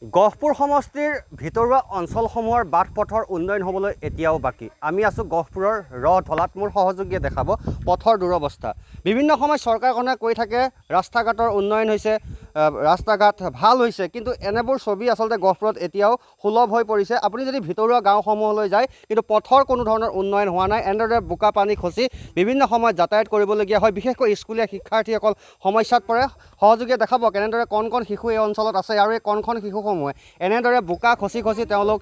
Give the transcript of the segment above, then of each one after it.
গহপুৰ সমষ্টিৰ ভিতৰুৱা অঞ্চলসমূহৰ বাট পথৰ উন্নয়ন হ'বলৈ এতিয়াও বাকী। আমি আছো গহপুৰৰ ঢলাত মোৰ সহযোগীয়ে দেখাব পথৰ দুৰৱস্থা। বিভিন্ন সময় চৰকাৰখনে কৈ থাকে ৰাস্তা ঘাটৰ উন্নয়ন হৈছে, ৰাস্তা ঘাট ভাল হৈছে, কিন্তু এনেবোৰ ছবি আচলতে গহপুৰত এতিয়াও সুলভ হৈ পৰিছে। আপুনি যদি ভিতৰুৱা গাঁওসমূহলৈ যায়, কিন্তু পথৰ কোনো ধৰণৰ উন্নয়ন হোৱা নাই। এনেদৰে বোকা পানী খচি বিভিন্ন সময়ত যাতায়াত কৰিবলগীয়া হয়। বিশেষকৈ স্কুলীয়া শিক্ষাৰ্থীসকল সমস্যাত পৰে। সহযোগীয়ে দেখাব কেনেদৰে কণ কণ শিশু এই অঞ্চলত আছে আৰু এই কণ শিশুসমূহে এনেদৰে বোকা খচি তেওঁলোক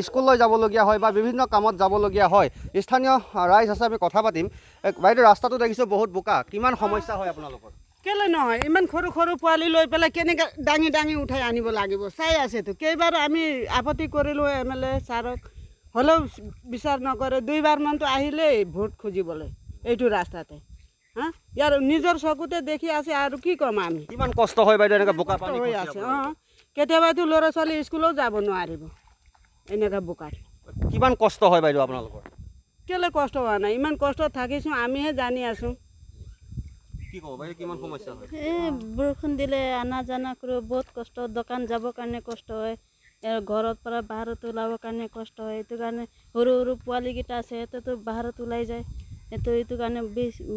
স্কুললৈ যাবলগীয়া হয় বা বিভিন্ন কামত যাবলগীয়া হয়। স্থানীয় ৰাইজ আছে, আমি কথা পাতিম। বাইদেউ, ৰাস্তাটো দেখিছোঁ বহুত বোকা, কিমান সমস্যা হয় আপোনালোকৰ? কেলে নহয়, ইমান সৰু সৰু পোৱালি লৈ পেলাই কেনেকৈ দাঙি উঠাই আনিব লাগিব, চাই আছেতো। কেইবাৰ আমি আপত্তি কৰিলোঁ MLA ছাৰক, হ'লেও বিচাৰ নকৰে। 2 বাৰমানতো আহিলেই ভোট খুজিবলৈ এইটো ৰাস্তাতে। ইয়াৰ নিজৰ চকুতে দেখি আছে আৰু কি ক'ম আমি। কিমান কষ্ট হয় বাইদেউ এনেকৈ বোকা পানী হৈ আছে? কেতিয়াবাতো ল'ৰা ছোৱালী স্কুলেও যাব নোৱাৰিব এনেকৈ বোকাত। কিমান কষ্ট হয় বাইদেউ আপোনালোকৰ? কেলে কষ্ট হোৱা নাই, ইমান কষ্ট থাকিছোঁ, আমিহে জানি আছোঁ। কি ক'ব বাইদেউ, কিমান সমস্যা হয়? বৰষুণ দিলে আনা জানা কৰিব বহুত কষ্ট, দোকান যাবৰ কাৰণে কষ্ট হয়, ঘৰৰ পৰা বাহিৰত ওলাবৰ কাৰণে কষ্ট হয়। এইটো কাৰণে সৰু সৰু পোৱালীকেইটা আছে, সিহঁতেতো বাহিৰত ওলাই যায়। এইটো কাৰণে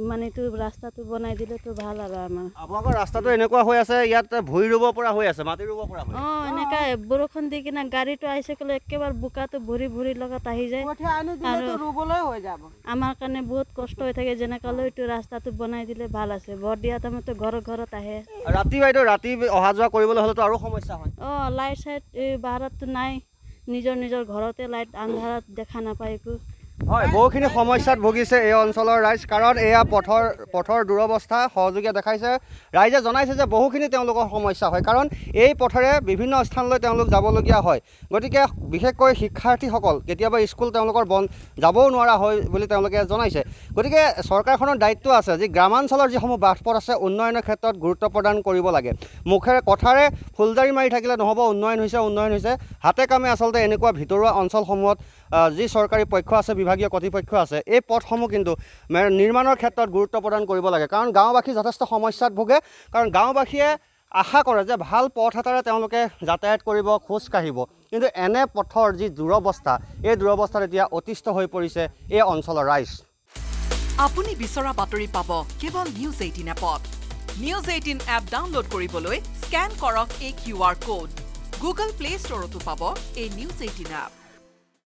মানে এইটো ৰাস্তাটো বনাই দিলেতো ভাল আৰু আমাৰ। আপোনালোকৰ ৰাস্তাটো এনেকুৱা হৈ আছে, ইয়াত ভুই ৰুব পৰা হৈ আছে, মাটি ৰুব পৰা হৈ আছে। এনেকৈ বৰষুণ দি কিনে গাড়ীটো আহিছে ক'লে একেবাৰে বোকাটো ভৰি লগত আহি যায় আৰু ৰুবলৈ হৈ যাব। আমাৰ কাৰণে বহুত কষ্ট হৈ থাকে। যেনেকৈ এইটো ৰাস্তাটো বনাই দিলে ভাল আছে। ভোট দিয়া টাইমতো ঘৰত আহে। ৰাতি বাইদেউ, ৰাতি অহা যোৱা কৰিবলৈ হ'লেতো আৰু সমস্যা হয়। লাইট চাইট বাহিৰততো নাই, নিজৰ ঘৰতে লাইট, আন্ধাৰত দেখা নাপায় একো। হয়, বহুখিনি সমস্যাত ভুগিছে এই অঞ্চলৰ ৰাইজ, কাৰণ এয়া পথৰ দুৰৱস্থা। সহযোগীয়ে দেখাইছে, ৰাইজে জনাইছে যে বহুখিনি তেওঁলোকৰ সমস্যা হয়, কাৰণ এই পথেৰে বিভিন্ন স্থানলৈ তেওঁলোক যাবলগীয়া হয়। গতিকে বিশেষকৈ শিক্ষাৰ্থীসকল কেতিয়াবা স্কুল তেওঁলোকৰ যাবও নোৱাৰা হয় বুলি তেওঁলোকে জনাইছে। গতিকে চৰকাৰখনৰ দায়িত্ব আছে যে গ্ৰামাঞ্চলৰ যিসমূহ বাটপথ আছে, উন্নয়নৰ ক্ষেত্ৰত গুৰুত্ব প্ৰদান কৰিব লাগে। কথাৰে ফুলজাৰি মাৰি থাকিলে নহ'ব। উন্নয়ন হৈছে, হাতে কামে আচলতে এনেকুৱা ভিতৰুৱা অঞ্চলসমূহত যি চৰকাৰী পক্ষ আছে, বিভাগীয় কৰ্তৃপক্ষ আছে, এই পথসমূহ কিন্তু নিৰ্মাণৰ ক্ষেত্ৰত গুৰুত্ব প্ৰদান কৰিব লাগে। কাৰণ গাঁওবাসী যথেষ্ট সমস্যাত ভোগে, কাৰণ গাঁওবাসীয়ে আশা কৰে যে ভাল পথ এটাৰে তেওঁলোকে যাতায়াত কৰিব, খোজ কাঢ়িব, কিন্তু এনে পথৰ যি দুৰৱস্থা, এই দুৰৱস্থাত এতিয়া অতিষ্ঠ হৈ পৰিছে এই অঞ্চলৰ ৰাইজ। আপুনি বিচৰা বাতৰি পাব কেৱল নিউজ 18 এপত। নিউজ 18 এপ ডাউনলোড কৰিবলৈ স্কেন কৰক এই QR কোড। গুগল প্লে ষ্টৰতো পাব এই নিউজ 18 এপ।